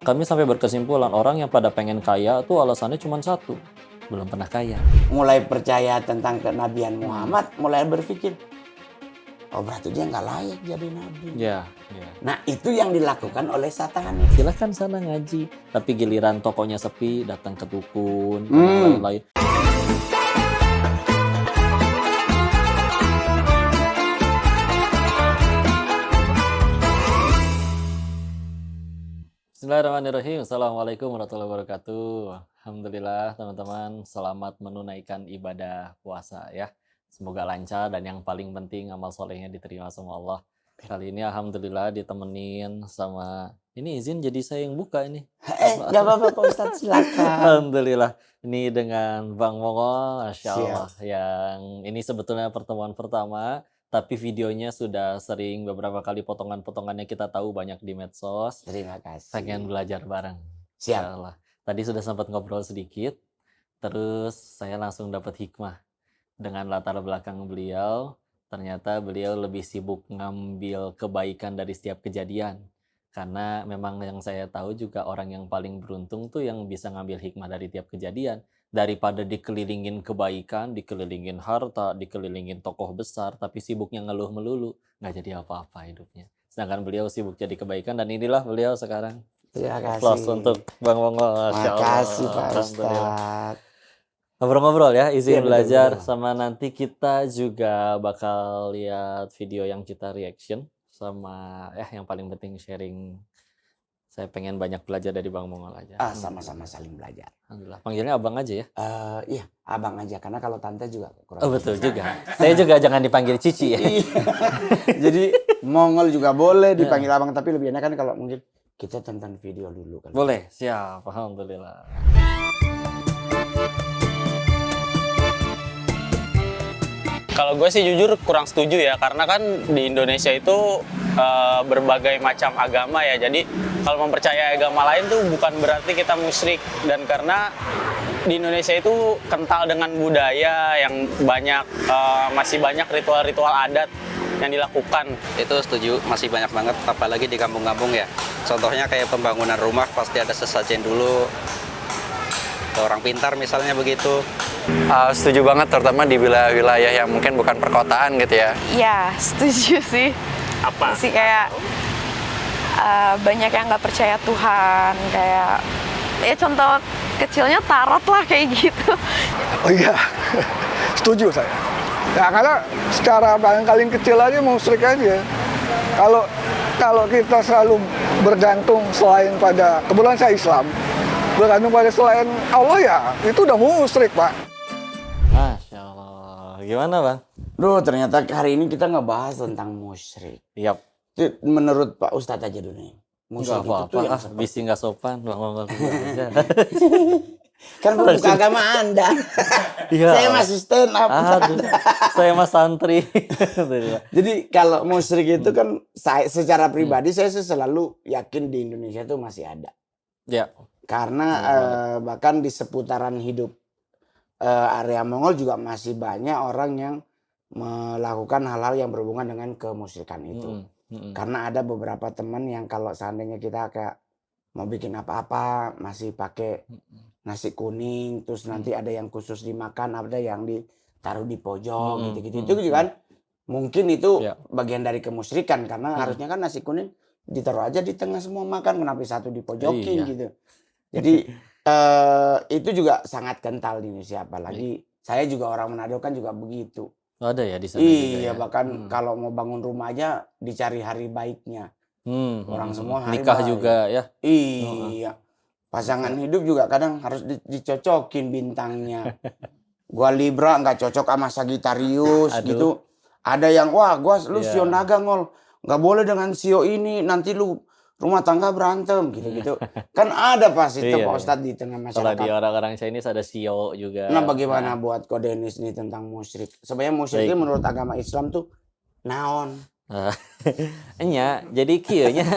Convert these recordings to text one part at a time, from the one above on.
Kami sampai berkesimpulan orang yang pada pengen kaya tuh alasannya cuma satu, belum pernah kaya. Mulai percaya tentang kenabian Muhammad, mulai berpikir, oh berarti dia nggak layak jadi nabi. Ya. Nah itu yang dilakukan oleh Satan. Silahkan sana ngaji, tapi giliran tokonya sepi, datang ke dukun, dan lain-lain. Bismillahirrahmanirrahim. Assalamualaikum warahmatullahi wabarakatuh. Alhamdulillah teman-teman, selamat menunaikan ibadah puasa ya. Semoga lancar dan yang paling penting amal solehnya diterima sama Allah. Kali ini alhamdulillah ditemenin sama, ini izin jadi saya yang buka ini. Nggak apa-apa Pak Ustadz, silakan. Alhamdulillah. Ini dengan Bang Mongol, Masya Allah. Yang ini sebetulnya pertemuan pertama, tapi videonya sudah sering beberapa kali potongan-potongannya kita tahu banyak di medsos. Terima kasih. Pengen belajar bareng. Siap. Insya Allah. Tadi sudah sempat ngobrol sedikit, terus saya langsung dapat hikmah dengan latar belakang beliau. Ternyata beliau lebih sibuk ngambil kebaikan dari setiap kejadian. Karena memang yang saya tahu juga orang yang paling beruntung tuh yang bisa ngambil hikmah dari tiap kejadian. Daripada dikelilingin kebaikan, dikelilingin harta, dikelilingin tokoh besar, tapi sibuknya ngeluh melulu, nggak jadi apa-apa hidupnya. Sedangkan beliau sibuk jadi kebaikan, dan inilah beliau sekarang. Terima kasih. Applause untuk Bang Mongol. Terima kasih Pak Ustadz. Ngobrol-ngobrol ya, izin Iya, belajar. betul. Sama nanti kita juga bakal lihat video yang kita reaction. Sama yang paling penting sharing. Saya pengen banyak belajar dari Bang Mongol aja. Sama-sama saling belajar. Alhamdulillah. Panggilnya abang aja ya? Iya, abang aja. Karena kalau tante juga kurang. Oh betul juga. Saya juga jangan dipanggil Cici ya. Jadi Mongol juga boleh dipanggil abang, tapi lebih enak kan kalau mungkin kita tonton video dulu kan. Boleh, siap. Alhamdulillah. Kalau gue sih jujur kurang setuju ya, karena kan di Indonesia itu berbagai macam agama ya. Jadi kalau mempercayai agama lain tuh bukan berarti kita musyrik. Dan karena di Indonesia itu kental dengan budaya yang banyak, masih banyak ritual-ritual adat yang dilakukan. Itu setuju, masih banyak banget, apalagi di kampung-kampung ya. Contohnya kayak pembangunan rumah pasti ada sesajen dulu. Orang pintar misalnya begitu. Setuju banget, terutama di wilayah-wilayah yang mungkin bukan perkotaan gitu ya. Ya, setuju sih. Apa? Sih kayak banyak yang nggak percaya Tuhan, kayak ya contoh kecilnya tarot lah kayak gitu. Oh iya, setuju saya. Ya karena secara paling kecil aja musyrik aja. Kalau kita selalu bergantung selain pada, kebetulan saya Islam, bergantung pada selain Allah ya, itu udah musyrik Pak. Masya Allah. Gimana Bang? Duh, ternyata hari ini kita ngebahas tentang musyrik. Yap. Itu menurut Pak Ustadz aja dulu nih. Nggak apa-apa, bisi nggak sopan. Bang Mongol dulu aja. Kan bukan agama Anda. Iya. Saya masih stand up. Aduh, saya mas santri. Jadi kalau musyrik itu kan saya secara pribadi saya sih selalu yakin di Indonesia itu masih ada. Ya. Karena bahkan di seputaran hidup area Mongol juga masih banyak orang yang melakukan hal-hal yang berhubungan dengan kemusyrikan itu. Karena ada beberapa teman yang kalau seandainya kita kayak mau bikin apa-apa masih pakai nasi kuning, terus nanti ada yang khusus dimakan, ada yang ditaruh di pojok gitu-gitu. Itu kan mungkin itu bagian dari kemusyrikan, karena harusnya kan nasi kuning ditaruh aja di tengah semua makan, kenapa satu dipojokin gitu. Jadi itu juga sangat kental di Indonesia, apalagi saya juga orang Manado kan juga begitu. Ada ya di sana Iya, juga ya? bahkan kalau mau bangun rumah aja dicari hari baiknya. Orang semua hari nikah baik. juga ya? Iya. Pasangan hidup juga kadang harus dicocokin bintangnya. Gua Libra nggak cocok sama Sagittarius gitu. Ada yang lu Sio Naga Ngol, nggak boleh dengan Sio ini, nanti lu rumah tangga berantem gitu-gitu. Kan ada pasti itu Pak Ustadz di tengah masyarakat. Kalau di orang-orang Chinese ada Sio juga. Nah bagaimana buat Kode Denis nih tentang musyrik? Sebenarnya musyrik itu menurut agama Islam tuh naon? Jadi kieunya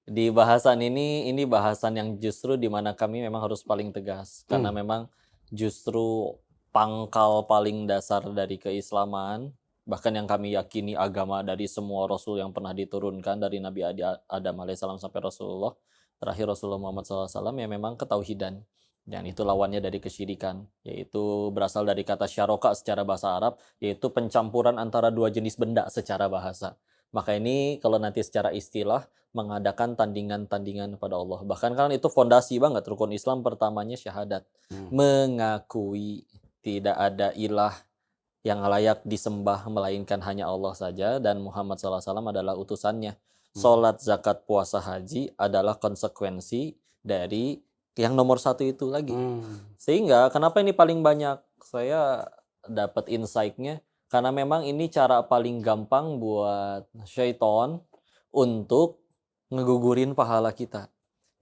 di bahasan ini bahasan yang justru di mana kami memang harus paling tegas, karena memang justru pangkal paling dasar dari keislaman, bahkan yang kami yakini agama dari semua rasul yang pernah diturunkan dari Nabi Adam alaihissalam sampai Rasulullah, terakhir Rasulullah Muhammad SAW ya memang ketauhidan. Dan itu lawannya dari kesyirikan, yaitu berasal dari kata syaroka secara bahasa Arab, yaitu pencampuran antara dua jenis benda secara bahasa. Maka ini kalau nanti secara istilah mengadakan tandingan-tandingan pada Allah. Bahkan kan itu fondasi banget, rukun Islam pertamanya syahadat. Mengakui tidak ada ilah yang layak disembah melainkan hanya Allah saja, dan Muhammad SAW adalah utusannya. Sholat, zakat, puasa, haji adalah konsekuensi dari yang nomor satu itu lagi. Sehingga kenapa ini paling banyak? Saya dapat insight-nya karena memang ini cara paling gampang buat syaiton untuk ngegugurin pahala kita.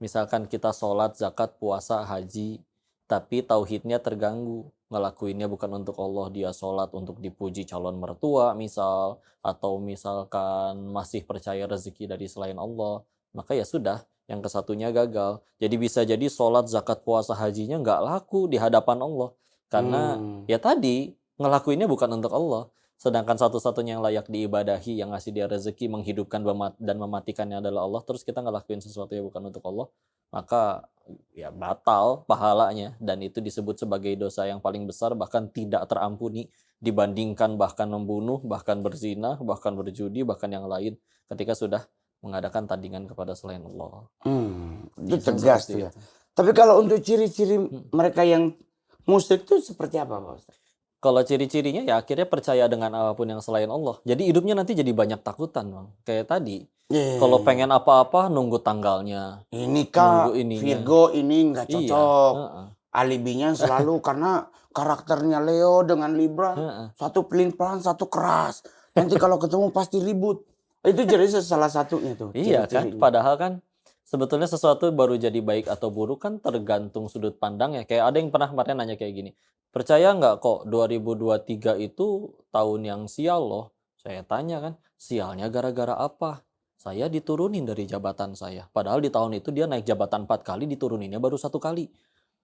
Misalkan kita sholat, zakat, puasa, haji, tapi tauhidnya terganggu. Ngelakuinnya bukan untuk Allah, dia sholat untuk dipuji calon mertua misal, atau misalkan masih percaya rezeki dari selain Allah, maka ya sudah, yang kesatunya gagal. Jadi bisa jadi sholat, zakat, puasa, hajinya nggak laku di hadapan Allah. Karena ya tadi, ngelakuinnya bukan untuk Allah. Sedangkan satu-satunya yang layak diibadahi, yang ngasih dia rezeki, menghidupkan dan mematikannya adalah Allah. Terus kita ngelakuin sesuatu yang bukan untuk Allah, maka ya batal pahalanya. Dan itu disebut sebagai dosa yang paling besar, bahkan tidak terampuni. Dibandingkan bahkan membunuh, bahkan berzina, bahkan berjudi, bahkan yang lain. Ketika sudah mengadakan tandingan kepada selain Allah. Itu tegas tuh ya. Tapi kalau untuk ciri-ciri mereka yang musyrik itu seperti apa Pak Ustaz? Kalau ciri-cirinya ya akhirnya percaya dengan apapun yang selain Allah. Jadi hidupnya nanti jadi banyak takutan Bang. Kayak tadi. Kalau pengen apa-apa nunggu tanggalnya. Ini Kak, Virgo ini nggak cocok. Alibinya selalu karena karakternya Leo dengan Libra. Satu pelin-pelan, satu keras. Nanti kalau ketemu pasti ribut. Itu jadi salah satunya tuh. Iya kan, padahal kan sebetulnya sesuatu baru jadi baik atau buruk kan tergantung sudut pandang ya. Kayak ada yang pernah kemarin nanya kayak gini, percaya nggak kok 2023 itu tahun yang sial loh? Saya tanya kan, sialnya gara-gara apa? Saya diturunin dari jabatan saya. Padahal di tahun itu dia naik jabatan 4 kali, dituruninnya baru 1 kali.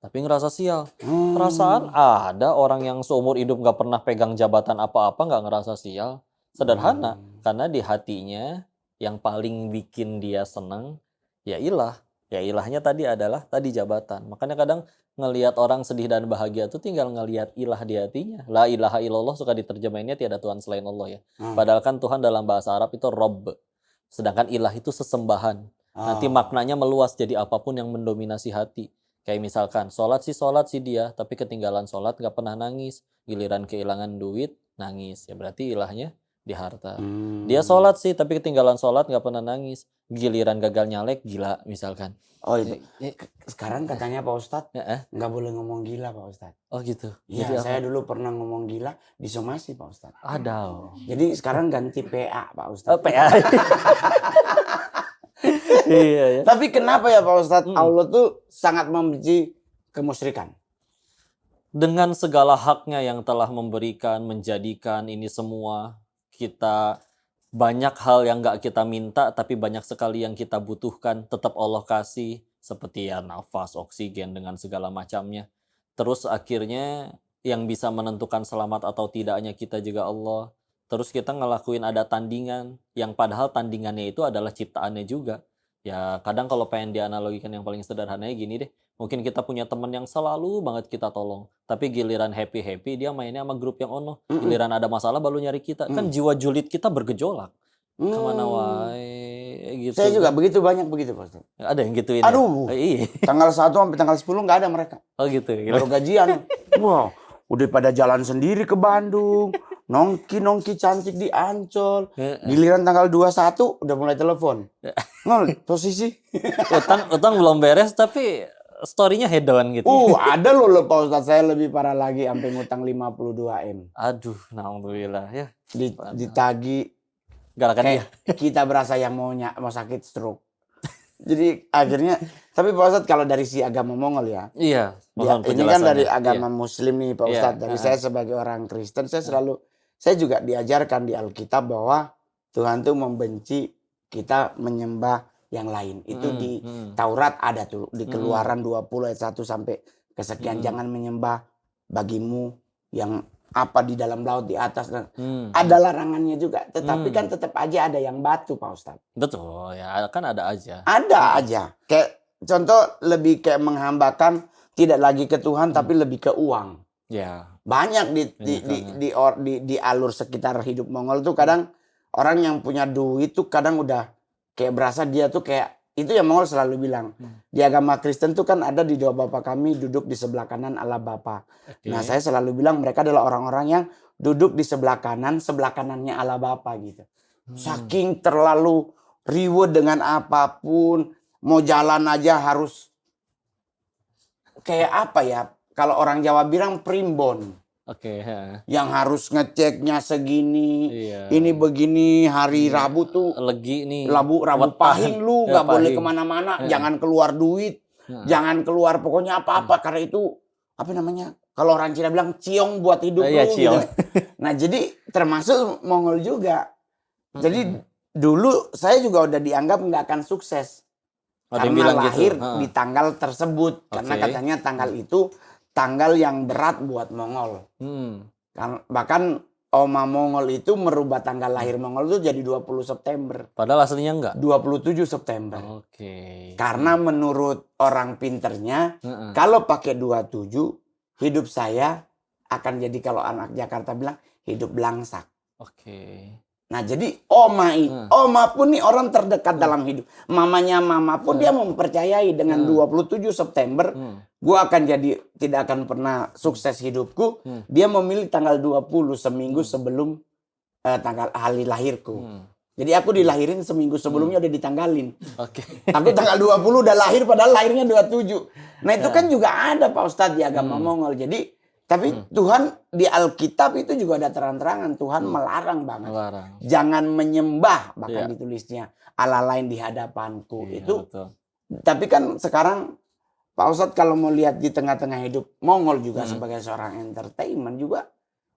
Tapi ngerasa sial. Perasaan ada orang yang seumur hidup nggak pernah pegang jabatan apa-apa nggak ngerasa sial. Sederhana, karena di hatinya yang paling bikin dia senang ya ilah. Ya ilahnya tadi adalah tadi jabatan. Makanya kadang ngelihat orang sedih dan bahagia tuh tinggal ngelihat ilah di hatinya. La ilaha illallah suka diterjemahinnya tiada Tuhan selain Allah ya. Padahal kan Tuhan dalam bahasa Arab itu Rabb. Sedangkan ilah itu sesembahan. Nanti maknanya meluas jadi apapun yang mendominasi hati. Kayak misalkan sholat sih dia, tapi ketinggalan sholat gak pernah nangis. Giliran kehilangan duit, nangis. Ya berarti ilahnya di harta. Dia sholat sih tapi ketinggalan sholat nggak pernah nangis. Giliran gagal nyalek gila misalkan. Oh itu. Sekarang katanya Pak Ustadz nggak boleh ngomong gila Pak Ustadz. Oh gitu. Iya saya dulu pernah ngomong gila disomasi Pak Ustadz. Ada. Jadi sekarang ganti PA Pak Ustadz. PA. Iya ya. Tapi kenapa ya Pak Ustadz Allah tuh sangat membenci kemusyrikan? Dengan segala haknya yang telah memberikan, menjadikan ini semua, kita banyak hal yang gak kita minta tapi banyak sekali yang kita butuhkan tetap Allah kasih, seperti ya nafas, oksigen dengan segala macamnya. Terus akhirnya yang bisa menentukan selamat atau tidaknya kita juga Allah. Terus kita ngelakuin ada tandingan yang padahal tandingannya itu adalah ciptaannya juga. Ya kadang kalau pengen dianalogikan yang paling sederhananya gini deh. Mungkin kita punya teman yang selalu banget kita tolong. Tapi giliran happy-happy dia mainnya sama grup yang ono. Giliran ada masalah baru nyari kita. Kan jiwa julid kita bergejolak. Kemana wae gitu. Saya juga banyak begitu Pak Ustadz. Ada yang gituin. Aduh. Iya. Tanggal 1 sampai tanggal 10 nggak ada mereka. Oh gitu. Baru gajian. Wah, udah pada jalan sendiri ke Bandung. Nongki cantik di Ancol. Giliran tanggal 21 udah mulai telepon. Nol, posisi. Utang belum beres tapi story-nya hedon gitu. Ada loh Pak Ustadz, saya lebih parah lagi sampai ngutang 52M. Aduh, alhamdulillah ya. Ditagi galakan dia. Kita berasa yang mau sakit stroke. Jadi akhirnya, tapi Pak Ustadz kalau dari si agama Mongol ya. Iya. Ini kan dari agama Muslim nih Pak Ustadz. Dari saya sebagai orang Kristen, saya juga diajarkan di Alkitab bahwa Tuhan tuh membenci kita menyembah yang lain. Itu di Taurat ada tuh, di Keluaran 20 ayat 1 sampai kesekian. Jangan menyembah bagimu yang apa di dalam laut di atas. Ada larangannya juga. Tetapi kan tetap aja ada yang batu Pak Ustadz. Betul ya, kan ada aja. Ada aja. Kayak contoh lebih kayak menghambakan tidak lagi ke Tuhan tapi lebih ke uang. Ya. Banyak di alur sekitar hidup Mongol tuh kadang orang yang punya duit tuh kadang udah kayak berasa dia tuh kayak itu yang Mongol selalu bilang. Di agama Kristen tuh kan ada di doa Bapa kami duduk di sebelah kanan Allah Bapa. Oke. Nah, saya selalu bilang mereka adalah orang-orang yang duduk di sebelah kanannya Allah Bapa gitu. Saking terlalu reward dengan apapun, mau jalan aja harus kayak apa ya? Kalau orang Jawa bilang primbon. Oke. Yang harus ngeceknya segini, Iya. ini begini, hari Rabu tuh Legi nih. Rabu pahing lu Ya, nggak boleh pahing. kemana-mana, jangan keluar duit, jangan keluar pokoknya apa-apa karena itu apa namanya? Kalau orang Cina bilang ciong buat hidup Iya, lu ciong. gitu. Nah, jadi termasuk Mongol juga. Jadi dulu saya juga udah dianggap nggak akan sukses. Ada yang Karena bilang lahir gitu. di tanggal tersebut. Karena Oke. katanya tanggal itu tanggal yang berat buat Mongol. Bahkan Oma Mongol itu merubah tanggal lahir Mongol itu jadi 20 September. Padahal aslinya enggak. 27 September. Oke. Karena menurut orang pinternya, kalau pakai 27, hidup saya akan jadi kalau anak Jakarta bilang, hidup belangsak. Oke. Nah jadi Oma pun nih orang terdekat dalam hidup. Mamanya Mama pun dia mempercayai dengan 27 September, gua akan jadi tidak akan pernah sukses hidupku. Dia memilih tanggal 20 seminggu sebelum tanggal hari lahirku. Jadi aku dilahirin seminggu sebelumnya udah ditanggalin. Oke. Aku tanggal 20 udah lahir padahal lahirnya 27. Nah itu kan juga ada Pak Ustadz di agama Mongol. Jadi tapi Tuhan di Alkitab itu juga ada terang-terangan. Tuhan melarang banget. Melarang. Jangan menyembah bahkan Iya. ditulisnya Allah lain di hadapanku. Iya, Itu. betul. Tapi kan sekarang Pak Ustadz kalau mau lihat di tengah-tengah hidup Mongol juga sebagai seorang entertainment juga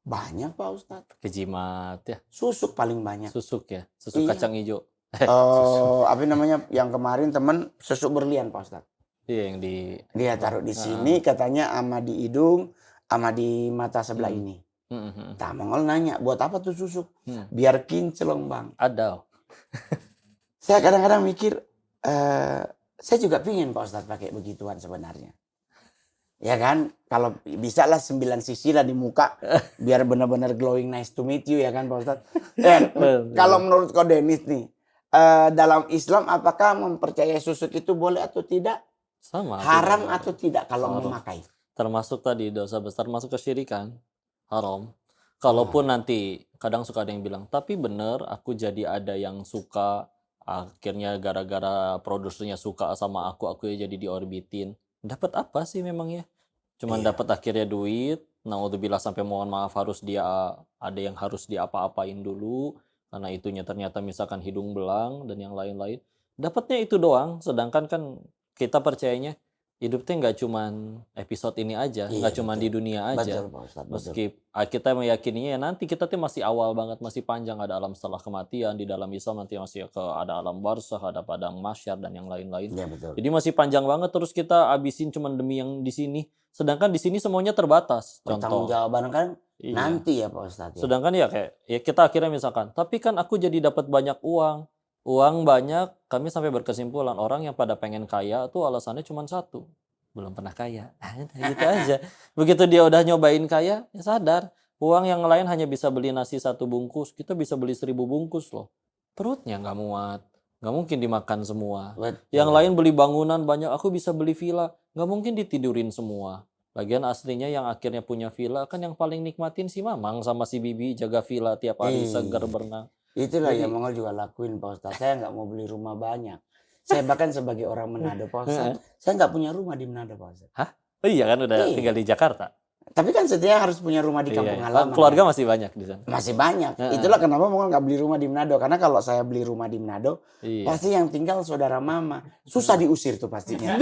banyak Pak Ustadz. Kejimat ya. Susuk paling banyak. Susuk ya. Susuk Iya. kacang hijau. Apa namanya yang kemarin temen susuk berlian Pak Ustadz. Iya yang di. Dia taruh di sini katanya ama di hidung, ama di mata sebelah ini. Nah, Mongol nanya, buat apa tuh susuk? Biar kinclong bang. Ada. Saya kadang-kadang mikir, saya juga pingin Pak Ustadz pakai begituan sebenarnya. Ya kan, kalau bisa lah 9 sisi lah di muka, biar benar-benar glowing nice to meet you ya kan Pak Ustadz. Kalau menurut Ko Denis nih, dalam Islam apakah mempercayai susuk itu boleh atau tidak? Sama. Haram atau tidak kalau memakai? Termasuk tadi dosa besar, masuk kesyirikan, haram. Kalaupun nanti kadang suka ada yang bilang, tapi bener aku jadi ada yang suka, akhirnya gara-gara produsernya suka sama aku ya jadi diorbitin. Dapat apa sih memangnya? Cuman dapat akhirnya duit. Naudzubillah sampai mohon maaf harus dia ada yang harus diapa-apain dulu karena itunya ternyata misalkan hidung belang dan yang lain-lain. Dapatnya itu doang, sedangkan kan kita percayanya hidupnya nggak cuman episode ini aja, nggak cuman di dunia aja. Betul Pak Ustadz, betul. Meski kita meyakininya ya nanti kita tuh masih awal banget, masih panjang, ada alam setelah kematian, di dalam Islam nanti masih ada alam barzakh, ada padang mahsyar dan yang lain-lain. Ya, betul. Jadi masih panjang banget terus kita abisin cuman demi yang di sini. Sedangkan di sini semuanya terbatas. Pertanggung Contoh. jawaban kan Iya. nanti ya Pak Ustadz. Ya. Sedangkan ya kayak ya kita akhirnya misalkan, tapi kan aku jadi dapat banyak uang. Uang banyak, kami sampai berkesimpulan orang yang pada pengen kaya tuh alasannya cuma satu. Belum pernah kaya. Gitu aja. Begitu dia udah nyobain kaya, ya sadar. Uang yang lain hanya bisa beli nasi 1 bungkus, kita bisa beli 1000 bungkus loh. Perutnya nggak muat. Nggak mungkin dimakan semua. Betul. Yang lain beli bangunan banyak, aku bisa beli villa. Nggak mungkin ditidurin semua. Lagian aslinya yang akhirnya punya villa kan yang paling nikmatin si Mamang sama si Bibi jaga villa tiap hari segar berenang. Itulah Jadi- yang Mongol juga lakuin Pak Ustadz. Saya nggak mau beli rumah banyak. Saya bahkan sebagai orang Manado Pak Ustadz, saya nggak punya rumah di Manado Pak Ustadz. Oh iya kan udah Iya. tinggal di Jakarta. Tapi kan setidaknya harus punya rumah di kampung Iya. halaman. Keluarga masih banyak di sana. Masih banyak. Heeh. Itulah kenapa Mongol nggak beli rumah di Manado. Karena kalau saya beli rumah di Manado, Iya. pasti yang tinggal saudara mama. Susah diusir tuh pastinya.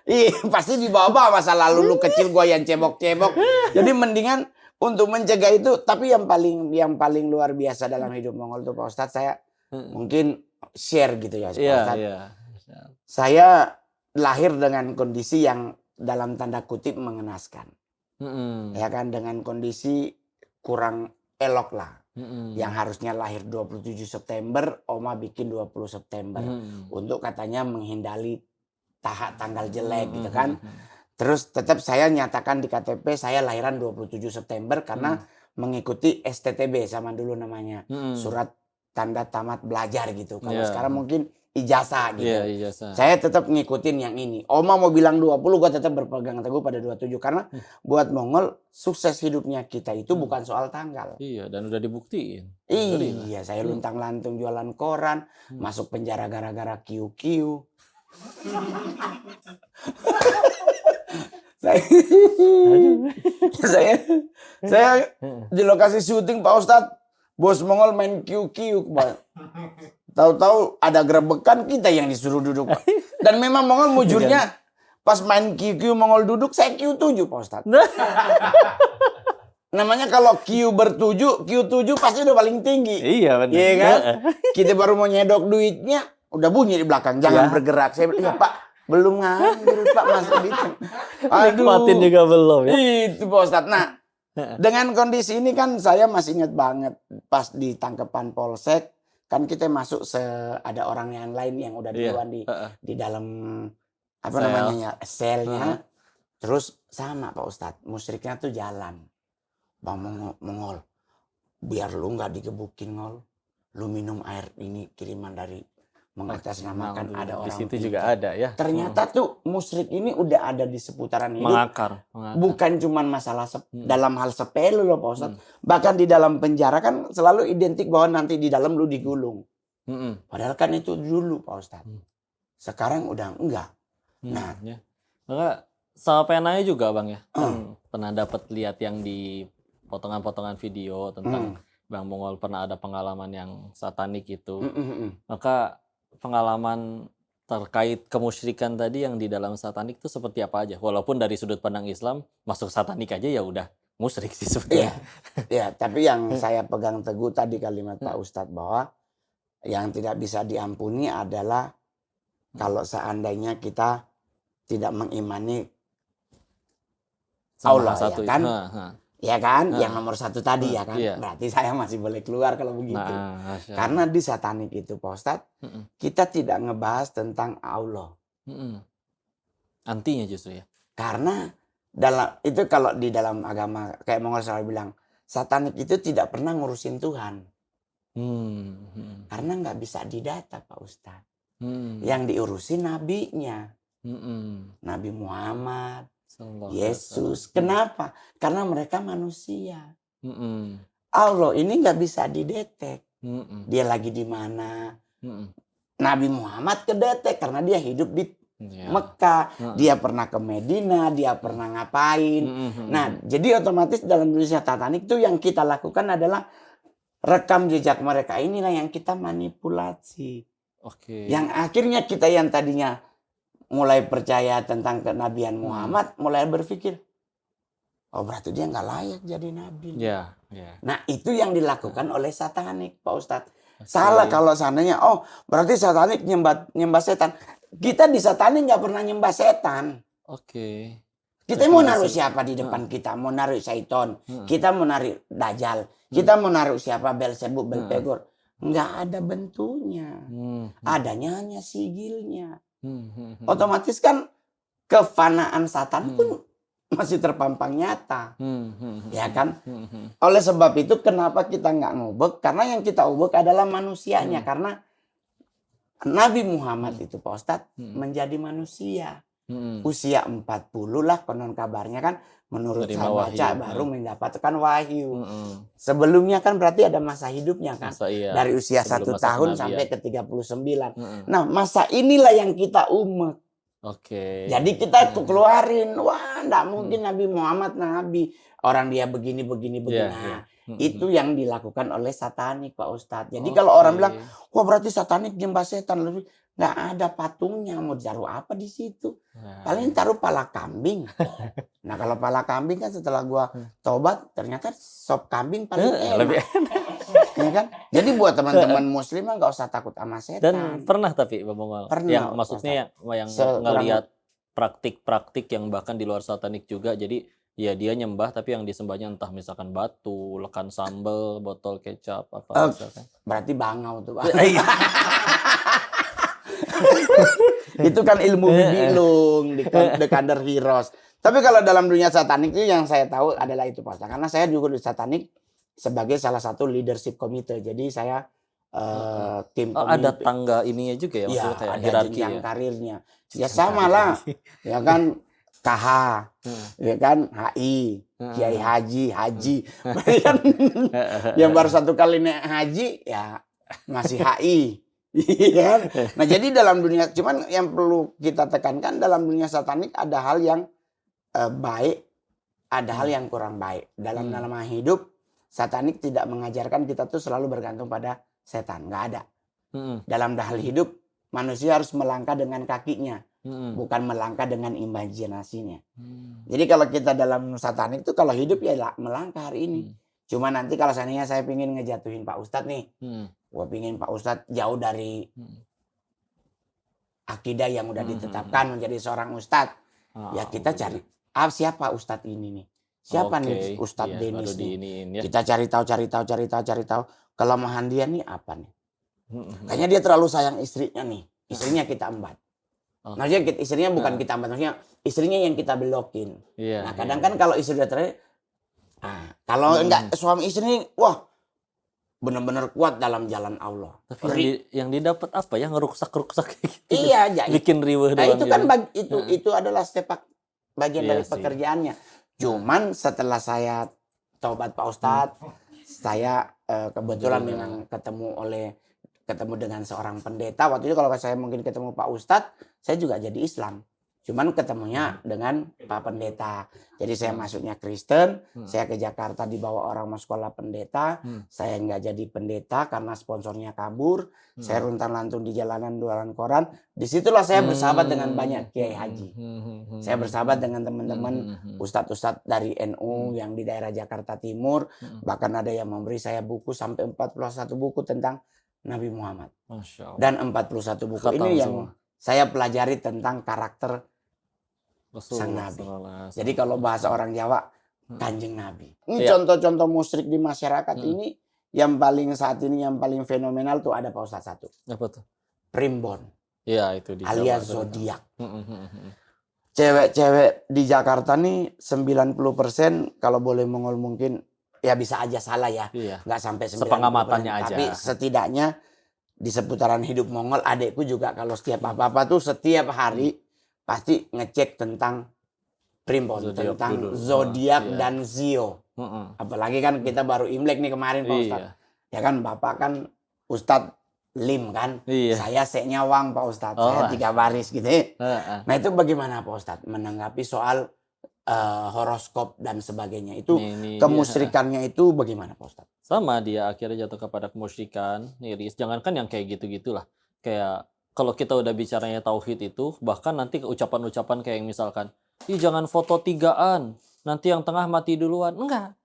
Iya, pasti dibawa masa lalu lu kecil gua yang cebok-cebok. Jadi mendingan untuk mencegah itu, tapi yang paling luar biasa dalam hidup Mongol tuh Pak Ustadz, saya mungkin share gitu ya Pak Iya, Ustadz. iya. Saya lahir dengan kondisi yang dalam tanda kutip mengenaskan. Mm-mm. Ya kan, dengan kondisi kurang elok lah. Yang harusnya lahir 27 September, Oma bikin 20 September. Untuk katanya menghindari tanggal jelek gitu kan. Terus tetap saya nyatakan di KTP saya lahiran 27 September karena mengikuti STTB zaman dulu namanya. Surat tanda tamat belajar gitu. Kalau sekarang mungkin ijazah gitu. Iya, ijazah. Saya tetap ngikutin yang ini. Oma mau bilang 20, gua tetap berpegang teguh pada 27. Karena buat Mongol, sukses hidupnya kita itu bukan soal tanggal. Iya, dan udah dibuktiin. Iya, saya luntang-lantung jualan koran, masuk penjara gara-gara QQ. saya di lokasi syuting Pak Ustadz, bos Mongol main QQ. Tahu-tahu ada gerebekan, kita yang disuruh duduk. Dan memang Mongol mujurnya pas main QQ Mongol duduk, saya Q7 Pak Ustadz. Namanya kalau Q bertujuh, Q7 pasti udah paling tinggi. Iya benar. Iya kan? Kita baru mau nyedok duitnya, udah bunyi di belakang. Jangan bergerak. Saya bilang, iya Pak, belum ngambil Pak, masih gitu. Nikmatin juga belum ya. Itu Pak Ustadz. Nah, dengan kondisi ini kan saya masih ingat banget pas di tangkepan Polsek. Kan kita masuk ada orang yang lain yang udah duluan di dalam apa namanya selnya. Terus sama Pak Ustadz, musyriknya tuh jalan. Bang Mongol, biar lu nggak digebukin Ngol, lu minum air ini kiriman dari mengatasnamakan ada orang di situ pintar. juga ada ya. Ternyata tuh musyrik ini udah ada di seputaran hidup. Mengakar. Bukan cuman masalah dalam hal sepele loh Pak Ustadz. Bahkan di dalam penjara kan selalu identik bahwa nanti di dalam lu digulung. Padahal kan itu dulu Pak Ustadz. Sekarang udah enggak. Nah, Ya. Maka sama penanya juga Bang ya. Kan pernah dapat lihat yang di potongan-potongan video tentang Bang Mongol pernah ada pengalaman yang satanik itu. Maka pengalaman terkait kemusyrikan tadi yang di dalam satanik itu seperti apa aja? Walaupun dari sudut pandang Islam masuk satanik aja ya udah musyrik sih sebetulnya. Iya, tapi yang saya pegang teguh tadi kalimat Pak Ustadz bahwa yang tidak bisa diampuni adalah kalau seandainya kita tidak mengimani Sama Allah satu ya kan? Ya kan? Yang nomor satu tadi ya kan? Iya. Berarti saya masih boleh keluar kalau begitu. Masya Allah. Karena di satanik itu Pak Ustadz, kita tidak ngebahas tentang Allah. Antinya justru ya. Karena itu kalau di dalam agama kayak Mongol selalu bilang, satanik itu tidak pernah ngurusin Tuhan. Karena nggak bisa didata Pak Ustadz. Yang diurusin nabinya. Nabi Muhammad, Yesus. Kenapa? Karena mereka manusia. Allah ini nggak bisa didetek. Dia lagi di mana? Nabi Muhammad kedetek karena dia hidup di Mekah. Dia pernah ke Medina, dia pernah ngapain. Nah, jadi otomatis dalam dunia satanik itu yang kita lakukan adalah rekam jejak mereka. Inilah yang kita manipulasi. Yang akhirnya kita yang tadinya mulai percaya tentang kenabian Muhammad, mulai berpikir, oh berarti dia nggak layak jadi nabi. Nah itu yang dilakukan oleh satanik Pak Ustadz. Salah kalau seandainya, oh berarti satanik nyembah setan. Kita di satanik nggak pernah nyembah setan. Kita mau naruh siapa di depan kita? Mau naruh syaiton, kita mau naruh dajjal, kita mau naruh siapa Belzebub, Belpegor. Nggak ada bentuknya. Adanya hanya sigilnya. Otomatis kan kefanaan Satan pun masih terpampang nyata. Ya kan? Oleh sebab itu kenapa kita nggak ngubek? Karena yang kita ubek adalah manusianya. Karena Nabi Muhammad itu Pak Ustadz menjadi manusia. Usia 40 lah konon kabarnya kan. Menurut saya baca baru mendapatkan wahyu. Sebelumnya kan berarti ada masa hidupnya kan. Dari usia 1 tahun sampai ke 39. Nah masa inilah yang kita umek. Jadi kita keluarin. Wah enggak mungkin Nabi Muhammad nabi. Orang dia begini. Nah, itu yang dilakukan oleh satanik Pak Ustadz. Jadi kalau orang bilang, wah berarti satanik nyembah setan. Nggak ada patungnya, mau taruh apa di situ? Paling taruh pala kambing. Nah kalau pala kambing kan setelah gua tobat ternyata sop kambing paling enak. Ya kan? Jadi buat teman-teman muslim nggak usah takut sama setan. Dan pernah tapi Bang Mongol, Pernah, yang maksudnya yang ngelihat praktik-praktik yang bahkan di luar satanik juga. Jadi ya dia nyembah tapi yang disembahnya entah misalkan batu, lekan sambal, botol kecap apa Eh, misalkan. berarti bangau tuh Pak. Iya. Itu kan ilmu bibilung di Kader Heroes. Tapi kalau dalam dunia satanik itu yang saya tahu adalah itu Pak Ustaz. Karena saya juga di satanik sebagai salah satu leadership komite. Jadi saya tim Oh, ada komite. tangga ininya juga ya, Iya, maksudnya kayak ada hierarki jenjang ya. karirnya. Ya Jenjang sama karir. lah. Ya kan KH, ya kan HI, Kiai Haji. Berarti kan yang baru satu kali naik haji ya masih HI. Iya kan? Nah, jadi dalam dunia, cuman yang perlu kita tekankan dalam dunia satanik ada hal yang baik, ada hal yang kurang baik. Dalam nama hidup, satanik tidak mengajarkan kita tuh selalu bergantung pada setan, nggak ada. Dalam hal hidup, manusia harus melangkah dengan kakinya, bukan melangkah dengan imajinasinya. Jadi kalau kita dalam satanik tuh kalau hidup ya melangkah hari ini. Cuma nanti kalau seandainya saya pingin ngejatuhin Pak Ustadz nih, gua pingin Pak Ustadz jauh dari akidah yang udah ditetapkan menjadi seorang Ustadz. Ya kita cari, siapa Ustadz ini nih? Siapa nih Ustadz Denis nih? Ya. Kita cari tahu. Kelemahan dia nih apa nih? Kayaknya dia terlalu sayang istrinya nih. Istrinya kita embat. Maksudnya istrinya bukan kita embat, maksudnya istrinya yang kita belokin. Nah kadang kan kalau istri udah kalau enggak suami istri, wah benar-benar kuat dalam jalan Allah. Tapi yang didapat apa ya, ngerusak-rusak kayak gitu. Iya, ya, bikin riweuh nah doang itu kan gitu. itu adalah bagian Iya dari sih. pekerjaannya. Cuman setelah saya taubat Pak Ustadz, saya kebetulan memang ketemu dengan seorang pendeta. Waktu itu kalau saya mungkin ketemu Pak Ustadz, saya juga jadi Islam. Cuman ketemunya dengan Pak Pendeta. Jadi saya masuknya Kristen, saya ke Jakarta dibawa orang mau sekolah pendeta, saya nggak jadi pendeta karena sponsornya kabur, saya runtang-lantung di jalanan jualan koran. Disitulah saya bersahabat dengan banyak Kiai Haji. Saya bersahabat dengan teman-teman ustadz-ustadz dari NU yang di daerah Jakarta Timur. Bahkan ada yang memberi saya buku sampai 41 buku tentang Nabi Muhammad. Masya Allah. Dan 41 buku Khatam ini yang semua. saya pelajari tentang karakter sang Rasulullah Nabi. sallallahu Jadi kalau bahasa orang Jawa, Kanjeng Nabi. Ini Iya. contoh-contoh musyrik di masyarakat ini yang paling saat ini yang paling fenomenal tuh ada Pak Ustadz satu. Apa tuh? Primbon Iya itu di alias Jawa. zodiak. Mm. Cewek-cewek di Jakarta nih 90% kalau boleh mongol mungkin ya bisa aja salah ya. Iya. Nggak sampai 90%. Sepengamatannya aja. Tapi setidaknya di seputaran hidup mongol adekku juga kalau setiap apa-apa tuh setiap hari pasti ngecek tentang primbon, Zodiak tentang dulu. zodiak Iya. dan zio. Apalagi kan kita baru Imlek nih kemarin Pak Ustadz. Iya. Ya kan Bapak kan Ustadz Lim kan. Iya. Saya seknya Wang Pak Ustadz. Oh, Saya 3 baris gitu ya. Heeh. Nah itu bagaimana Pak Ustadz menanggapi soal horoskop dan sebagainya. Itu Ini kemusyrikannya itu bagaimana Pak Ustadz? sama dia akhirnya jatuh kepada kemusyrikan, miris. Jangankan yang kayak gitu-gitulah. Kayak kalau kita udah bicaranya tauhid itu, bahkan nanti ucapan-ucapan kayak misalkan, ih jangan foto tigaan, nanti yang tengah mati duluan. Enggak.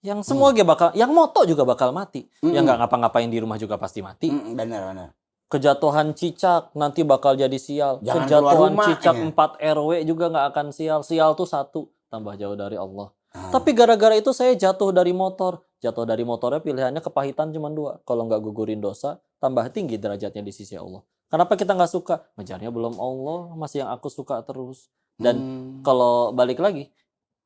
Yang semua yang moto juga bakal mati. Yang nggak ngapa-ngapain di rumah juga pasti mati. Benar. Kejatuhan cicak nanti bakal jadi sial. Jangan keluar Kejatuhan rumah, cicak ya. 4 RW juga nggak akan sial. Sial tuh 1, tambah jauh dari Allah. Tapi gara-gara itu saya jatuh dari motor. Jatuh dari motornya pilihannya kepahitan cuma 2. Kalau nggak gugurin dosa, tambah tinggi derajatnya di sisi Allah. Kenapa kita nggak suka? Ngejarnya belum Allah, masih yang aku suka terus. Dan kalau balik lagi,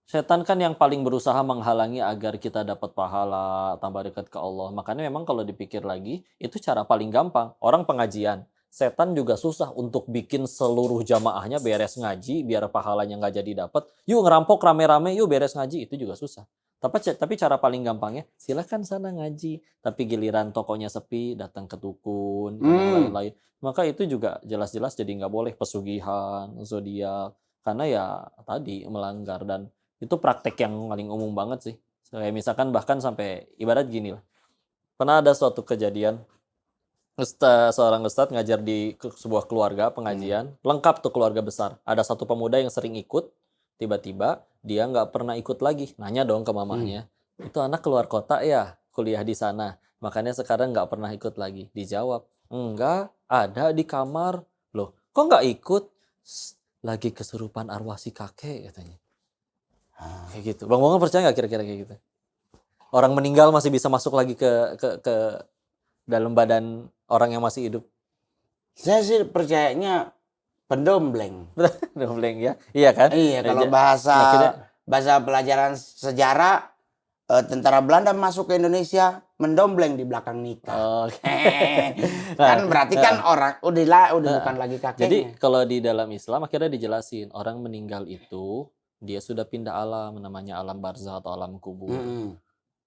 setan kan yang paling berusaha menghalangi agar kita dapat pahala, tambah dekat ke Allah. Makanya memang kalau dipikir lagi, itu cara paling gampang. Orang pengajian, setan juga susah untuk bikin seluruh jamaahnya beres ngaji, biar pahalanya nggak jadi dapat. Yuk ngerampok rame-rame, yuk beres ngaji, itu juga susah. Tapi cara paling gampangnya, silakan sana ngaji. Tapi giliran tokonya sepi, datang ke dukun, dan lain-lain. Maka itu juga jelas-jelas jadi nggak boleh pesugihan, zodiak. Karena ya tadi melanggar, dan itu praktek yang paling umum banget sih. Kayak misalkan bahkan sampai ibarat gini lah. Pernah ada suatu kejadian, seorang ustadz ngajar di sebuah keluarga pengajian, lengkap tuh keluarga besar. Ada satu pemuda yang sering ikut, tiba-tiba dia nggak pernah ikut lagi. Nanya dong ke mamahnya, itu anak keluar kota ya, kuliah di sana, makanya sekarang nggak pernah ikut lagi. Dijawab, enggak, ada di kamar. Loh, kok nggak ikut? Lagi kesurupan arwah si kakek katanya. Kayak gitu. Bang Mongal percaya nggak kira-kira kayak gitu? Orang meninggal masih bisa masuk lagi ke dalam badan orang yang masih hidup. Saya sih percayanya pendombleng. Dombleng ya. Iya kan? Iya, kalau akhirnya- bahasa pelajaran sejarah, tentara Belanda masuk ke Indonesia mendombleng di belakang nikah. Oke. Kan berarti kan orang udah bukan lagi kakeknya. Jadi kalau di dalam Islam akhirnya dijelasin orang meninggal itu dia sudah pindah alam, namanya alam barzah atau alam kubur.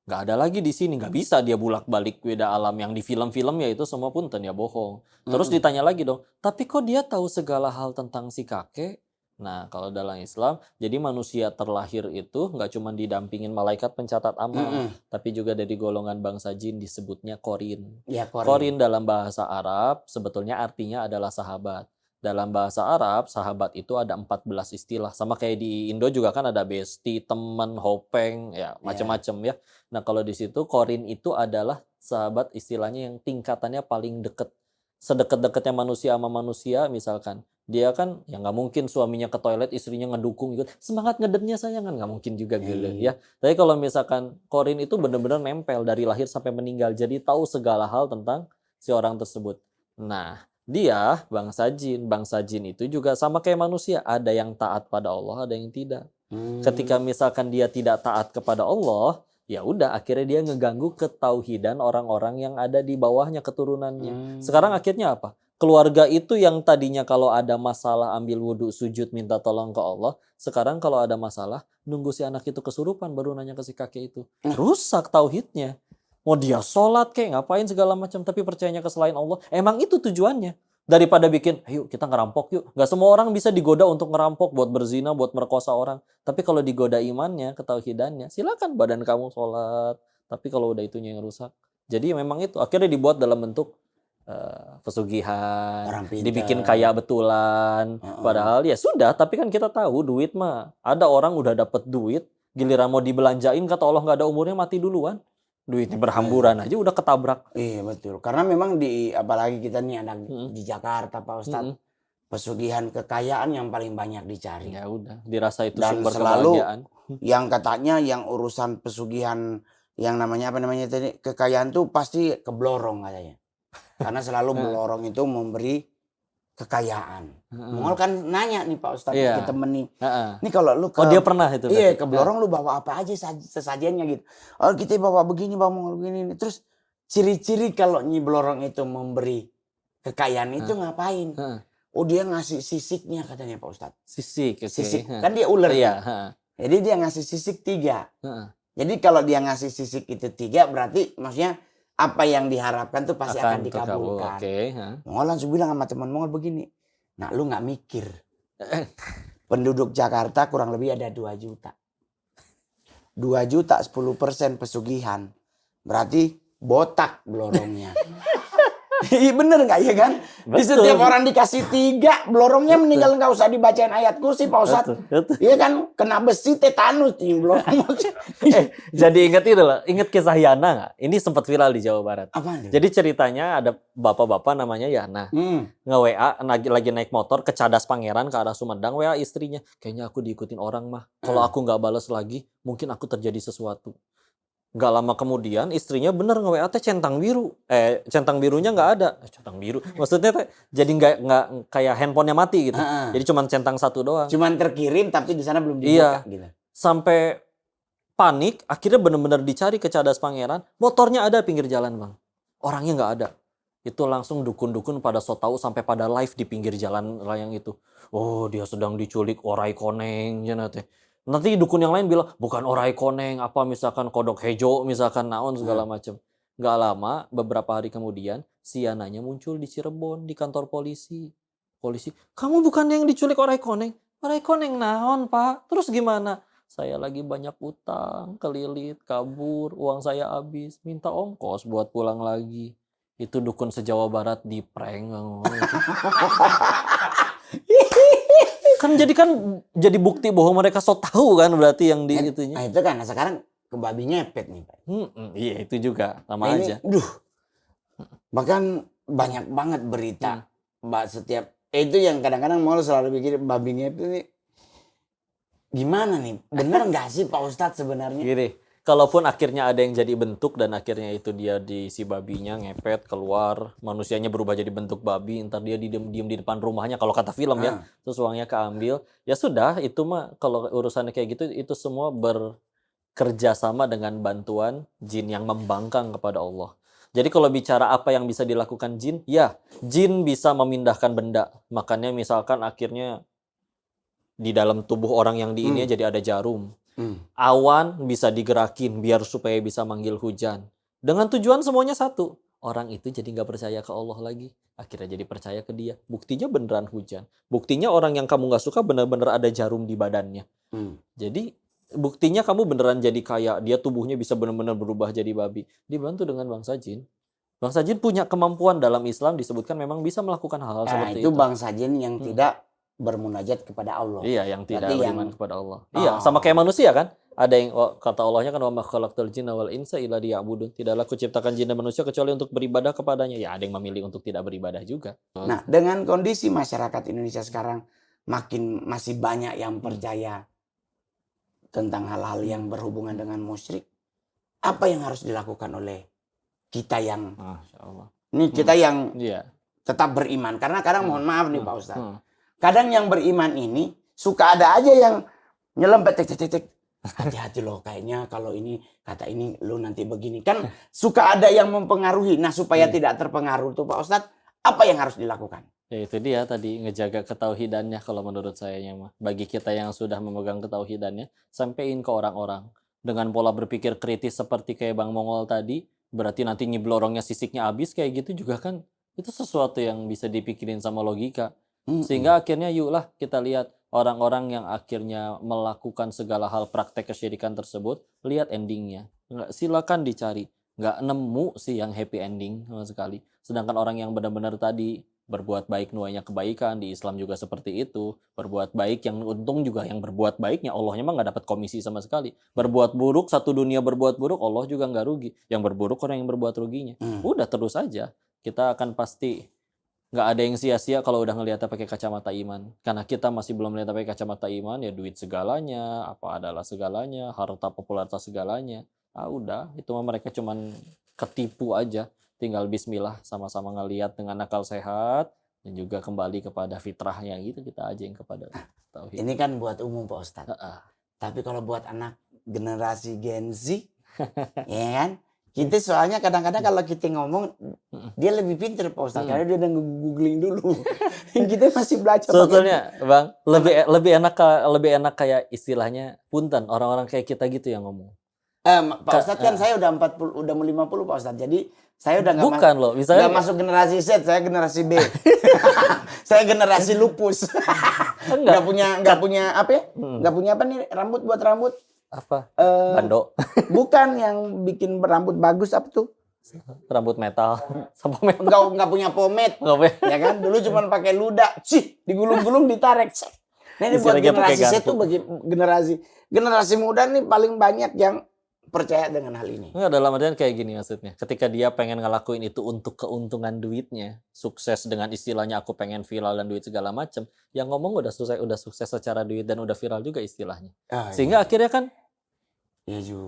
Nggak ada lagi di sini, nggak bisa dia bolak-balik beda alam yang di film-film ya itu semua punten ya bohong. Terus ditanya lagi dong, tapi kok dia tahu segala hal tentang si kakek? Nah kalau dalam Islam, jadi manusia terlahir itu nggak cuma didampingin malaikat pencatat amal, tapi juga dari golongan bangsa jin disebutnya korin. Ya, Korin dalam bahasa Arab sebetulnya artinya adalah sahabat. Dalam bahasa Arab, sahabat itu ada 14 istilah. Sama kayak di Indo juga kan ada besti, teman, hopeng, ya macam-macam ya. Nah kalau di situ korin itu adalah sahabat istilahnya yang tingkatannya paling deket. Sedekat-dekatnya manusia sama manusia misalkan. Dia kan ya nggak mungkin suaminya ke toilet, istrinya ngedukung gitu. Semangat ngedetnya sayangan, nggak mungkin juga gitu ya. Tapi kalau misalkan korin itu benar-benar nempel dari lahir sampai meninggal. Jadi tahu segala hal tentang si orang tersebut. Nah dia bangsa jin itu juga sama kayak manusia, ada yang taat pada Allah, ada yang tidak. Ketika misalkan dia tidak taat kepada Allah, ya udah akhirnya dia ngeganggu ketauhidan orang-orang yang ada di bawahnya keturunannya. Sekarang akhirnya apa? Keluarga itu yang tadinya kalau ada masalah ambil wudhu, sujud, minta tolong ke Allah, sekarang kalau ada masalah nunggu si anak itu kesurupan baru nanya ke si kakek itu. Rusak tauhidnya. Mau dia sholat kayak ngapain segala macam tapi percayanya ke selain Allah. Emang itu tujuannya. Daripada bikin, ayo kita ngerampok yuk. Gak semua orang bisa digoda untuk ngerampok, buat berzina, buat merkosa orang. Tapi kalau digoda imannya, ketauhidannya, silakan badan kamu sholat. Tapi kalau udah itunya yang rusak. Jadi memang itu akhirnya dibuat dalam bentuk pesugihan, Orang pintar. dibikin kaya betulan. Padahal ya sudah, tapi kan kita tahu duit mah. Ada orang udah dapet duit, giliran mau dibelanjain kata Allah nggak ada umurnya mati duluan. Duitnya berhamburan aja udah ketabrak. Iya betul. Karena memang apalagi kita nih anak di Jakarta Pak Ustadz, pesugihan kekayaan yang paling banyak dicari. Ya udah, dirasa itu Dan sumber selalu kebahagiaan. yang katanya yang urusan pesugihan yang namanya tadi kekayaan tuh pasti keblorong katanya. Karena selalu belorong itu memberi kekayaan. Mongol kan nanya nih Pak Ustadz, Iya. kita temen nih. Ini kalau lu Oh dia pernah itu? Iya, berarti? ke Blorong lu bawa apa aja sesajennya gitu. Oh kita bawa begini, bawa begini. Terus ciri-ciri kalau Nyi Blorong itu memberi kekayaan itu ngapain? Oh dia ngasih sisiknya katanya Pak Ustadz. Sisik, oke. Sisik, kan dia ular. Iya. Kan? Jadi dia ngasih sisik 3. Jadi kalau dia ngasih sisik itu 3 berarti maksudnya apa yang diharapkan tuh pasti akan dikabulkan. Oke. Mongol langsung bilang sama teman Mongol begini. Nah lu nggak mikir. Penduduk Jakarta kurang lebih ada 2 juta. 2 juta 10% pesugihan. Berarti botak blorongnya. Iya bener nggak ya kan? Di Betul. setiap orang dikasih 3, blorongnya meninggal nggak usah dibacain ayat kursi Pak Ustadz. Betul. Iya kan? Kena besi tetanus nih blorong. Jadi inget itu loh, inget kisah Yana nggak? Ini sempat viral di Jawa Barat. Apa itu? Jadi ceritanya ada bapak-bapak namanya Yana. Nge-WA lagi naik motor ke Cadas Pangeran ke arah Sumedang, WA istrinya. Kayaknya aku diikutin orang mah. Kalau aku nggak balas lagi, mungkin aku terjadi sesuatu. Nggak lama kemudian istrinya bener nge-WA teh centang biru. Centang birunya nggak ada. Centang biru. Maksudnya teh jadi nggak kayak handphonenya mati gitu. Jadi cuma centang 1 doang. Cuman terkirim tapi di sana belum Iya. dibuka gitu. Sampai panik, akhirnya bener-bener dicari ke Cadas Pangeran. Motornya ada pinggir jalan bang. Orangnya nggak ada. Itu langsung dukun-dukun pada so tahu sampai pada live di pinggir jalan layang itu. Oh dia sedang diculik Orai Koneng. Nanti dukun yang lain bilang, bukan Orai Koneng, apa misalkan kodok hejo, misalkan naon segala macam. Gak lama, beberapa hari kemudian, si Yananya muncul di Cirebon, di kantor polisi. Polisi, kamu bukan yang diculik Orai Koneng? Orai Koneng naon pak? Terus gimana? Saya lagi banyak utang, kelilit, kabur, uang saya habis, minta ongkos buat pulang lagi. Itu dukun se-Jawa Barat di prank. Kan jadi bukti bahwa mereka so tahu kan berarti yang di itunya. Nah itu kan sekarang ke babi ngepet nih Pak. Iya itu juga sama Nah, aja. Bahkan banyak banget berita Mbak setiap itu yang kadang-kadang mau selalu pikir babi ngepet ini Gimana nih? Bener nggak sih Pak Ustadz sebenarnya? Gini, kalaupun akhirnya ada yang jadi bentuk dan akhirnya itu dia si babinya ngepet keluar, manusianya berubah jadi bentuk babi, ntar dia diem di depan rumahnya kalau kata film ya, terus uangnya keambil, ya sudah itu mah kalau urusannya kayak gitu itu semua bekerja sama dengan bantuan jin yang membangkang kepada Allah. Jadi kalau bicara apa yang bisa dilakukan jin, ya jin bisa memindahkan benda. Makanya misalkan akhirnya di dalam tubuh orang yang di ini jadi ada jarum. Awan bisa digerakin biar supaya bisa manggil hujan. Dengan tujuan semuanya satu. Orang itu jadi nggak percaya ke Allah lagi. Akhirnya jadi percaya ke dia. Buktinya beneran hujan. Buktinya orang yang kamu nggak suka bener-bener ada jarum di badannya. Jadi buktinya kamu beneran jadi kaya. Dia tubuhnya bisa bener-bener berubah jadi babi. Dibantu dengan bangsa jin. Bangsa jin punya kemampuan dalam Islam disebutkan memang bisa melakukan hal-hal seperti itu. Bangsa jin yang tidak bermunajat kepada Allah. Iya, yang tidak Berarti beriman kepada Allah. Iya, sama kayak manusia kan? Ada yang kata Allahnya kan wa ma khalaqtul jinna wal insa illa liya'budun. Tidaklah kuciptakan jin dan manusia kecuali untuk beribadah kepadanya. Ya, ada yang memilih untuk tidak beribadah juga. Nah, dengan kondisi masyarakat Indonesia sekarang masih banyak yang percaya tentang hal-hal yang berhubungan dengan musyrik, apa yang harus dilakukan oleh kita yang Masya Allah. ini kita yang Iya. tetap beriman? Karena kadang mohon maaf nih Pak Ustadz. Kadang yang beriman ini suka ada aja yang nyelempet tek. Hati-hati loh kayaknya kalau ini kata ini lu nanti begini. Kan suka ada yang mempengaruhi. Nah supaya tidak terpengaruh tuh Pak Ustadz, apa yang harus dilakukan? Ya itu dia tadi ngejaga ketauhidannya kalau menurut saya mah. Bagi kita yang sudah memegang ketauhidannya, sampein ke orang-orang. Dengan pola berpikir kritis seperti kayak Bang Mongol tadi, berarti nanti nyeblorongnya sisiknya habis kayak gitu juga kan. Itu sesuatu yang bisa dipikirin sama logika. Sehingga akhirnya yuklah kita lihat orang-orang yang akhirnya melakukan segala hal praktek kesyirikan tersebut, lihat endingnya. Silakan dicari. Nggak nemu sih yang happy ending sama sekali. Sedangkan orang yang benar-benar tadi berbuat baik nuainya kebaikan, di Islam juga seperti itu. Berbuat baik yang untung juga yang berbuat baiknya, Allahnya mah nggak dapat komisi sama sekali. Berbuat buruk, satu dunia berbuat buruk, Allah juga nggak rugi. Yang berburuk orang yang berbuat ruginya. Udah terus aja. Kita akan pasti nggak ada yang sia-sia kalau udah ngeliatnya pakai kacamata iman. Karena kita masih belum melihat pakai kacamata iman, ya duit segalanya, apa adalah segalanya, harta popularitas segalanya. Udah, itu mah mereka cuman ketipu aja. Tinggal bismillah sama-sama ngelihat dengan akal sehat dan juga kembali kepada fitrahnya gitu, kita aja yang kepada tauhid. Ini kan buat umum Pak Ustadz. Tapi kalau buat anak generasi Gen Z, ya kan? Kita soalnya kadang-kadang kalau kita ngomong, dia lebih pintar Pak Ustadz, karena dia udah googling dulu. Kita masih belajar. Sebetulnya Bang, lebih enak kayak istilahnya punten, orang-orang kayak kita gitu yang ngomong. Pak Ustadz kan saya udah 40, udah mau 50 Pak Ustadz. Jadi saya udah nggak masuk generasi Z, saya generasi B. Saya generasi lupus. Nggak punya apa ya? Nggak punya apa nih rambut buat rambut? Apa? Bando. Bukan yang bikin rambut bagus apa tuh? Rambut metal. Sampo metal. Nggak punya pomade. Ya kan? Dulu cuma pakai ludah. Digulung-gulung ditarik. Nah, ini buat generasi Z tuh bagi generasi muda nih paling banyak yang percaya dengan hal ini. Enggak, dalam artian kayak gini maksudnya. Ketika dia pengen ngelakuin itu untuk keuntungan duitnya, sukses dengan istilahnya aku pengen viral dan duit segala macem, yang ngomong udah sukses secara duit dan udah viral juga istilahnya. Sehingga akhirnya kan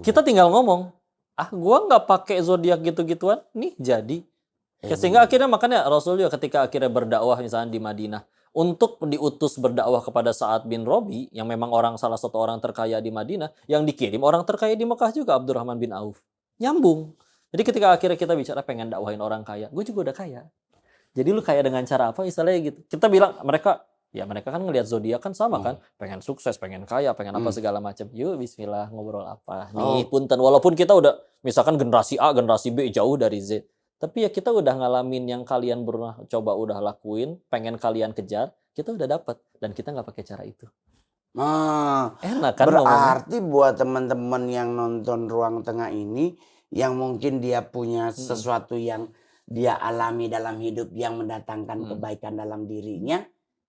kita tinggal ngomong, gua nggak pakai zodiak gitu-gituan, nih jadi. Sehingga akhirnya makanya Rasul juga ketika akhirnya berdakwah misalnya di Madinah, untuk diutus berdakwah kepada Sa'ad bin Robi, yang memang salah satu orang terkaya di Madinah, yang dikirim orang terkaya di Mekah juga, Abdurrahman bin Auf. Nyambung. Jadi ketika akhirnya kita bicara pengen dakwahin orang kaya, gue juga udah kaya. Jadi lu kaya dengan cara apa? Misalnya gitu. Kita bilang, mereka kan ngelihat zodiak kan sama kan, pengen sukses, pengen kaya, pengen apa segala macam. Yuk bismillah, ngobrol apa. Nih punten, walaupun kita udah misalkan generasi A, generasi B jauh dari Z. Tapi ya kita udah ngalamin yang kalian udah lakuin, pengen kalian kejar, kita udah dapat dan kita nggak pakai cara itu. Enak kan? Berarti buat teman-teman yang nonton Ruang Tengah ini, yang mungkin dia punya sesuatu yang dia alami dalam hidup yang mendatangkan kebaikan dalam dirinya,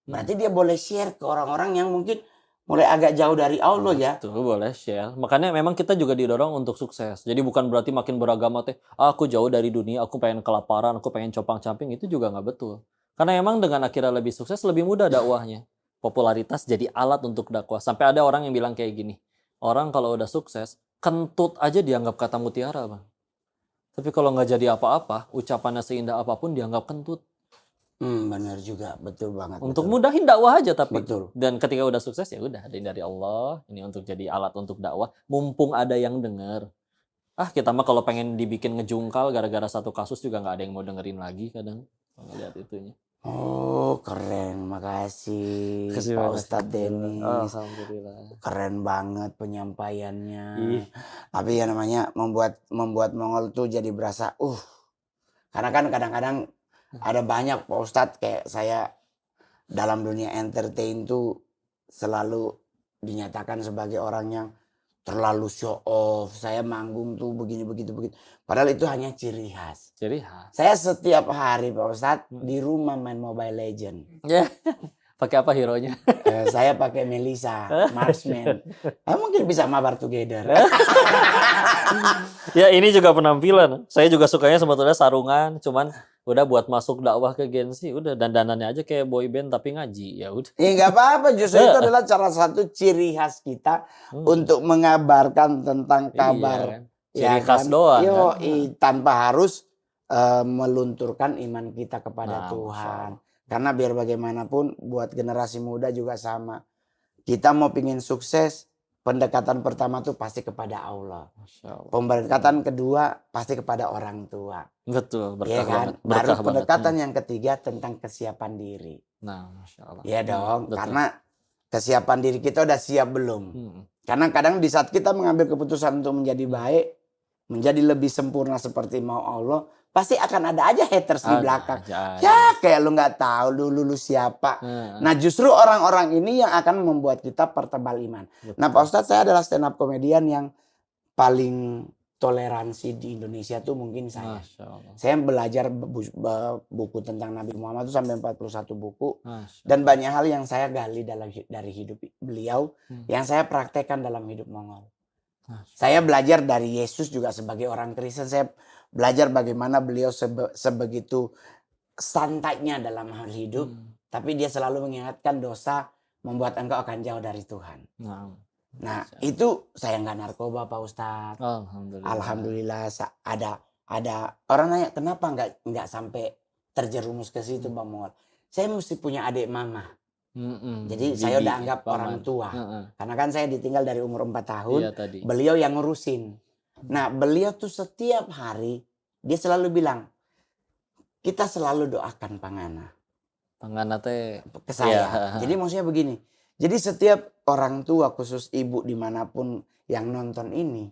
berarti dia boleh share ke orang-orang yang mungkin mulai agak jauh dari Allah ya. Tuh boleh share. Makanya memang kita juga didorong untuk sukses. Jadi bukan berarti makin beragama aku jauh dari dunia, aku pengen kelaparan, aku pengen compang-camping, itu juga nggak betul. Karena emang dengan akhirnya lebih sukses, lebih mudah dakwahnya. popularitas jadi alat untuk dakwah. Sampai ada orang yang bilang kayak gini, orang kalau udah sukses, kentut aja dianggap kata mutiara, Bang. Tapi kalau nggak jadi apa-apa, ucapannya seindah apapun dianggap kentut. Benar juga, betul banget. Untuk betul. mudahin dakwah aja tapi. Betul. Dan ketika udah sukses ya udah, ada dari Allah, ini untuk jadi alat untuk dakwah, mumpung ada yang denger. Kita mah kalau pengen dibikin ngejungkal gara-gara satu kasus juga nggak ada yang mau dengerin lagi kadang. Kalau lihat itunya. Oh, keren. Makasih Pak Ustadz Denis. Alhamdulillah. Keren banget penyampaiannya. Ih. Tapi ya namanya membuat Mongol tuh jadi berasa karena kan kadang-kadang ada banyak Pak Ustadz kayak saya dalam dunia entertain tuh selalu dinyatakan sebagai orang yang terlalu show off. Saya manggung tuh begini begitu. Padahal itu hanya ciri khas. Ciri khas. Saya setiap hari Pak Ustadz di rumah main Mobile Legend. Ya. Pakai apa hero-nya? Saya pakai Melissa, Marksman. Mungkin bisa mabar together. Ya ini juga penampilan. Saya juga sukanya sebetulnya sarungan, cuman udah buat masuk dakwah ke Gen Z, udah dandanannya aja kayak boy band tapi ngaji, ya udah. Ya nggak apa-apa, justru itu adalah salah satu ciri khas kita untuk mengabarkan tentang kabar. Iya, kan? Ciri khas doang. Tanpa harus melunturkan iman kita kepada Tuhan. Karena biar bagaimanapun buat generasi muda juga sama. Kita mau pingin sukses, pendekatan pertama tuh pasti kepada Allah. Pendekatan kedua pasti kepada orang tua. Betul, berkah ya kan? banget. Baru pendekatan yang ketiga tentang kesiapan diri. Nah, Masya Allah. Ya dong, betul. karena kesiapan diri kita udah siap belum? Karena kadang di saat kita mengambil keputusan untuk menjadi baik, menjadi lebih sempurna seperti mau Allah, pasti akan ada aja haters di belakang. Ya kayak lu nggak tahu dulu lu siapa. Nah justru orang-orang ini yang akan membuat kita pertebal iman. Betul. Nah Pak Ustadz, saya adalah stand up komedian yang paling toleransi di Indonesia tuh mungkin saya. Saya belajar buku tentang Nabi Muhammad itu sampai 41 buku. Dan banyak hal yang saya gali dari hidup beliau yang saya praktekkan dalam hidup Mongol. Saya belajar dari Yesus juga sebagai orang Kristen. Saya belajar bagaimana beliau sebegitu santainya dalam hal hidup. Tapi dia selalu mengingatkan dosa membuat engkau akan jauh dari Tuhan. Nah itu saya nggak narkoba Pak Ustadz. Alhamdulillah ada orang nanya kenapa nggak sampai terjerumus ke situ Bang Mongol. Saya mesti punya adik mama. Jadi saya udah anggap orang tua. Karena kan saya ditinggal dari umur 4 tahun. Beliau yang ngurusin. Nah beliau tuh setiap hari dia selalu bilang kita selalu doakan Pangana. Pangana teh ke saya. Jadi maksudnya begini. Jadi setiap orang tua khusus ibu dimanapun yang nonton ini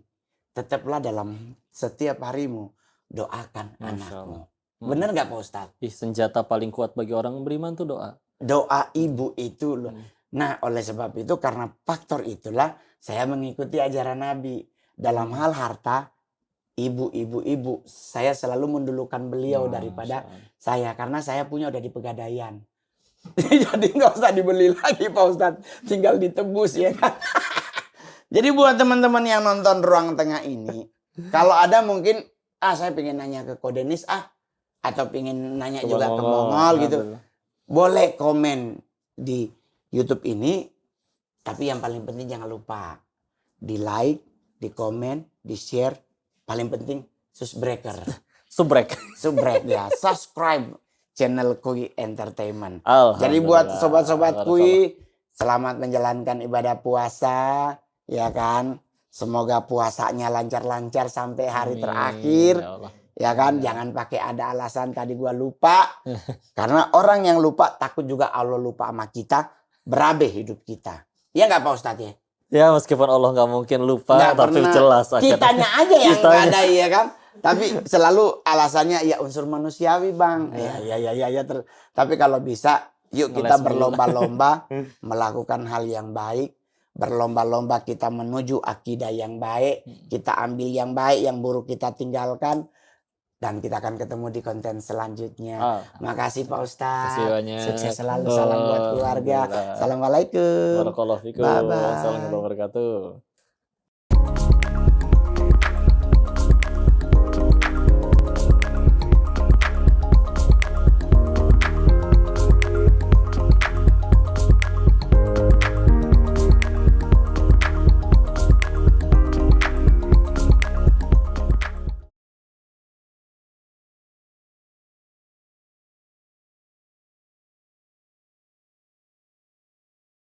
tetaplah dalam setiap harimu doakan anakmu. Bener nggak Pak Ustadz? Senjata paling kuat bagi orang beriman tuh doa. Doa ibu itu loh. Nah oleh sebab itu karena faktor itulah saya mengikuti ajaran Nabi. Dalam hal harta, ibu saya selalu mendulukan beliau daripada saya. Karena saya punya udah di Pegadaian. Jadi nggak usah dibeli lagi Pak Ustadz. Tinggal ditebus ya kan. Jadi buat teman-teman yang nonton Ruang Tengah ini. Kalau ada mungkin, saya pengen nanya ke Kodenis atau pengen nanya juga ke Mongol gitu. Boleh komen di YouTube ini, tapi yang paling penting jangan lupa di like, di komen, di share, paling penting subrek ya, subscribe channel Kui Entertainment. Jadi buat sobat-sobat Kui, selamat menjalankan ibadah puasa, ya kan? Semoga puasanya lancar-lancar sampai hari terakhir. Ya kan, jangan pakai ada alasan tadi gua lupa. Karena orang yang lupa takut juga Allah lupa sama kita, berabe hidup kita. Ya nggak Pak Ustadz ya? Ya meskipun Allah nggak mungkin lupa, tapi jelas. Kitanya aja yang nggak ada ya kan. Tapi selalu alasannya ya unsur manusiawi Bang. Ya. Tapi kalau bisa, yuk kita berlomba-lomba melakukan hal yang baik. Berlomba-lomba kita menuju akidah yang baik. Kita ambil yang baik, yang buruk kita tinggalkan. Dan kita akan ketemu di konten selanjutnya. Makasih Pak Ustadz. Sukses selalu. Salam buat keluarga. Assalamualaikum. Warahmatullahi wabarakatuh.